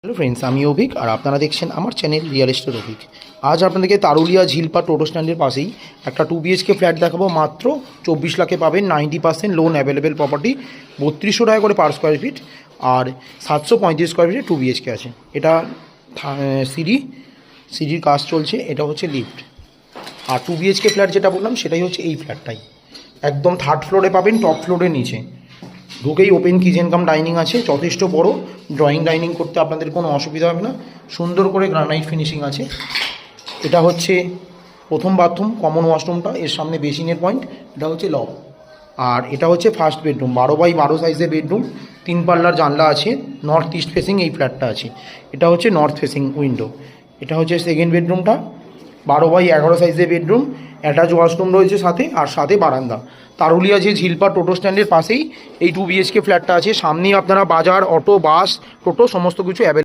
Hello friends, আমি অভিক আর আপনারা দেখছেন আমার চ্যানেল রিয়েল এস্টেট অভিক। আজ আপনাদেরকে তারুলিয়া ঝিলপা টোটো স্ট্যান্ডের পাশেই একটা 2 BHK ফ্ল্যাট দেখাবো। মাত্র 24 লাখে পাবেন। 90% লোন অ্যাভেলেবেল প্রপার্টি। 3200 টাকা করে পার স্কোয়ার ফিট আর 735 স্কোয়ার ফিটে 2 BHK আছে। এটা সিঁড়ির কাজ চলছে। এটা হচ্ছে লিফট। আর 2 BHK ফ্ল্যাট যেটা বললাম সেটাই হচ্ছে এই ফ্ল্যাটটাই। একদম 3rd ফ্লোরে পাবেন, টপ ফ্লোরের নিচে ঢুকেই ওপেন কিচেন কাম ডাইনিং আছে। যথেষ্ট বড়, ড্রয়িং ডাইনিং করতে আপনাদের কোনো অসুবিধা হবে না। সুন্দর করে গ্রানাইট ফিনিশিং আছে। এটা হচ্ছে প্রথম বাথরুম, কমন ওয়াশরুমটা, এর সামনে বেসিনের পয়েন্ট। এটা হচ্ছে লব। আর এটা হচ্ছে ফার্স্ট বেডরুম, 12x12 সাইজের বেডরুম। 3 পাল্লার জানলা আছে। নর্থ ইস্ট ফেসিং এই ফ্ল্যাটটা আছে। এটা হচ্ছে নর্থ ফেসিং উইন্ডো। এটা হচ্ছে সেকেন্ড বেডরুমটা, 12x11 সাইজের বেডরুম। অ্যাটাচ ওয়াশরুম রয়েছে সাথে, আর সাথে বারান্দা। তারুলিয়া যে ঝিলপা টোটো স্ট্যান্ডের পাশেই এই 2 BHK ফ্ল্যাটটা আছে। সামনেই আপনারা বাজার, অটো, বাস, টোটো সমস্ত কিছু অ্যাভেলেবল।